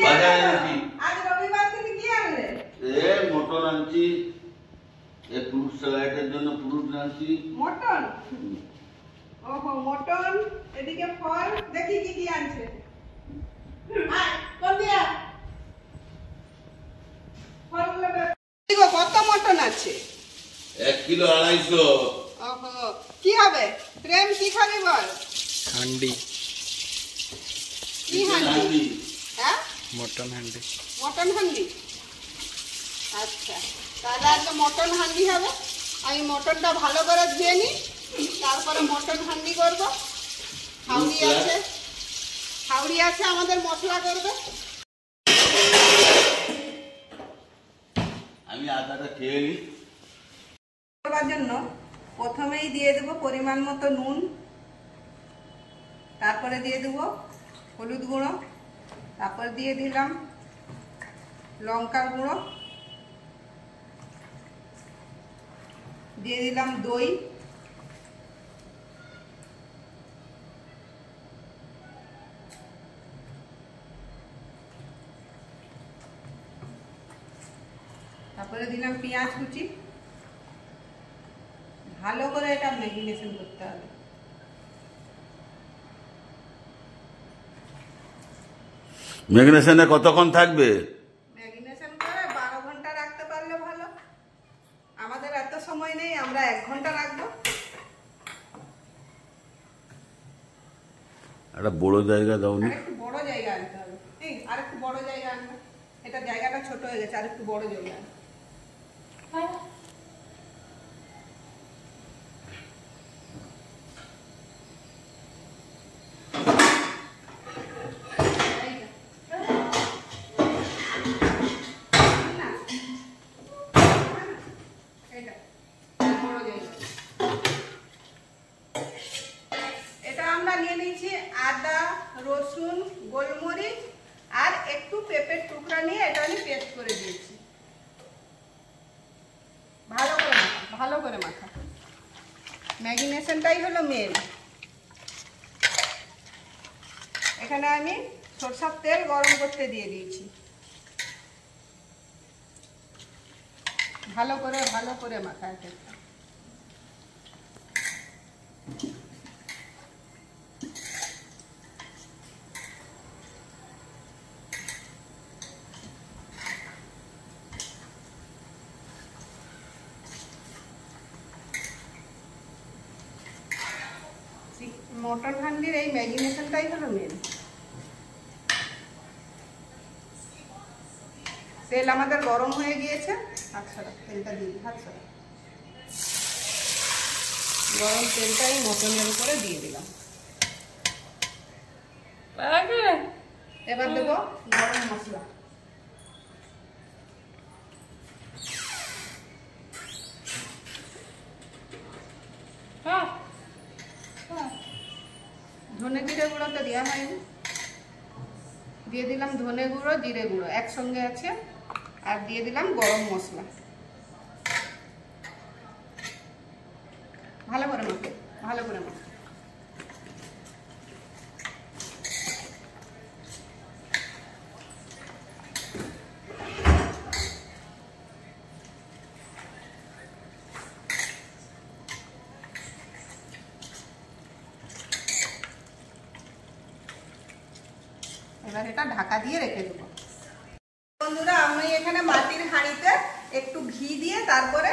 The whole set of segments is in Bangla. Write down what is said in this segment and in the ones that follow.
বাজারে আছি। আজ রবিবার তুমি কি আনলে? মটন আনছি, পুরুষ স্যালাডের জন্য পুরুষ আনছি। মটন? ওহো, মটন। এদিকে ফল দেখি কি কি আনছে। কত মটন আছে? 1 কিলো 250। ওহো, কি হবে? প্রেম কি খাবি বল? হান্ডি। কি হান্ডি? হ্যাঁ, মটন হান্ডি। মটন হান্ডি। আচ্ছা, তাহলে আজকে মটন হান্ডি হবে। আমি মটনটা ভালো করে ধুয়ে নিই, তারপরে মটন হান্ডি করব। হাউড়ি আছে আমাদের, মশলা করবে। আমি আটাটা খেয়ে নিই। করবার জন্য প্রথমেই দিয়ে দেব পরিমাণ মতো নুন, তারপরে দিয়ে দেব হলুদ গুঁড়ো, তারপর দিয়ে দিলাম লঙ্কার গুঁড়ো, দিয়ে দিলাম দই, তারপরে দিলাম পেঁয়াজ কুচি। ভালো করে এটা ম্যারিনেশন করতে হবে। ম্যারিনেশনে কতক্ষণ থাকবে? ম্যারিনেশন করে 12 ঘন্টা রাখতে পারলে ভালো। আমাদের এত সময় নেই, আমরা 1 ঘন্টা রাখবো। একটা বড় জায়গা দাওনি? আরেকটু বড় জায়গা আনতে হবে। আরেকটু বড় জায়গা আনবে। এটা জায়গাটা ছোট হয়ে গেছে, আরেকটু বড় জায়গা আনবে। এটা আমরা নিয়ে নিয়েছি আদা, রসুন, গোলমরিচ আর একটু পেঁপের টুকরা নিয়ে এটা আমি পেস্ট করে দিয়েছি। ভালো করে মাখা। ম্যারিনেশনটাই হলো মেন। এখানে আমি সরষের তেল গরম করতে দিয়ে দিয়েছি। ভালো করে মাখা আছে। মটন হান্ডির এই ম্যারিনেশনটাই হলো মেন। তেল আমাদের গরম হয়ে গিয়েছে। আচ্ছা, তেলটা দিই। আচ্ছা, গরম তেলটাই মটনের উপরে দিয়ে দিলাম। এবার দেবো গরম মশলা। ধনে জিরে গুঁড়ো তো দেওয়া হয়নি, দিয়ে দিলাম ধনে গুঁড়ো, জিরে গুঁড়ো একসঙ্গে আছে, আর দিয়ে দিলাম গরম মশলা। ভালো করে মাখো। এবার এটা ঢাকা দিয়ে রেখে দেবো। বন্ধুরা, আমি এখানে মাটির হাঁড়িতে একটু ঘি দিয়ে, তারপরে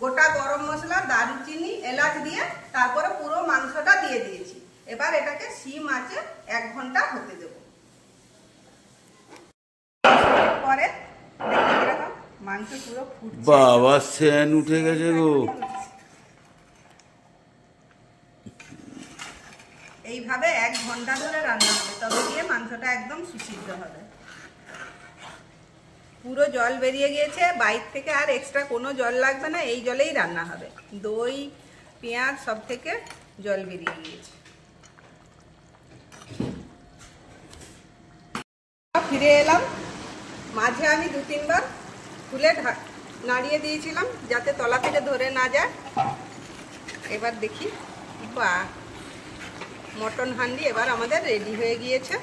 গোটা গরম মশলা, দারুচিনি, এলাচ দিয়ে তারপরে পুরো মাংসটা দিয়ে দিয়েছি। এবার এটাকে সিম আঁচে 1 ঘন্টা হতে দেব। পরে দেখি কিরকম মাংস পুরো ফুটছে। বাবা, সেন উঠে গেছে গো। এইভাবে 1 ঘন্টা ধরে রান্না হবে, তবে গিয়ে মাংসটা একদম সুসিদ্ধ হবে। পুরো জল বেরিয়ে গিয়েছে বাইর থেকে, আর এক্সট্রা কোনো জল লাগবে না। এই জলেই রান্না হবে। দই, পেঁয়াজ সব থেকে জল বেরিয়ে গিয়েছে। ফিরে এলাম। মাঝে আমি 2-3 বার খুলে নাড়িয়ে দিয়েছিলাম যাতে তলা থেকে ধরে না যায়। এবার দেখি, বাহ, মটন হান্ডি এবার আমাদের রেডি হয়ে গিয়েছে।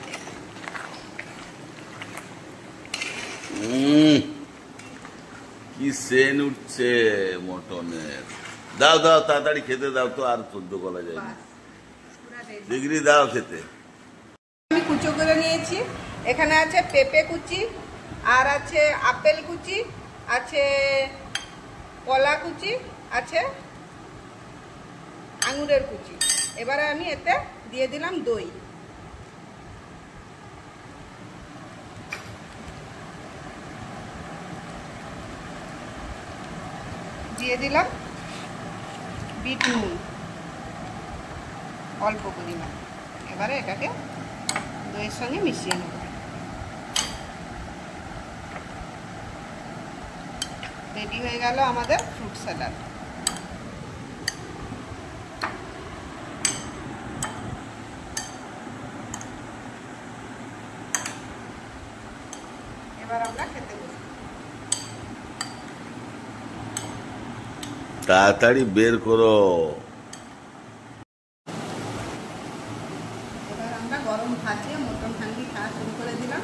কি সেন উঠছে মটনের। দাও দাও তাড়াতাড়ি খেতে দাও তো, আর সহ্য করা যায় না। বাস, পুরা ready। ডিগ্রি দাও খেতে। আমি কুচো করে নিয়েছি। এখানে আছে পেঁপে কুচি, আর আছে আপেল কুচি, আছে কলা কুচি, আছে আঙুরের কুচি। এবারে আমি এতে দিয়ে দিলাম দই। দিয়ে দিলাম বিট নুন অল্প পরিমাণ। এবারে এটাকে দইয়ের সঙ্গে মিশিয়ে নেব। রেডি হয়ে গেল আমাদের ফ্রুট স্যালাড। এবার আমরা খেতে বসবো। তাড়াতাড়ি বের করো। এবার আমরা গরম ভাজে মটন হান্ডি খাওয়া শুরু করে দিলাম।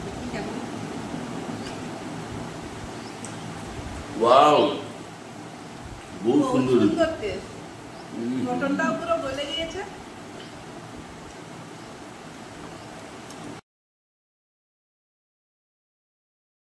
দেখি কেমন। ওয়াও, বহু সুন্দর। সুন্দর টেস্ট। মটনটাও পুরো গলে গিয়েছে।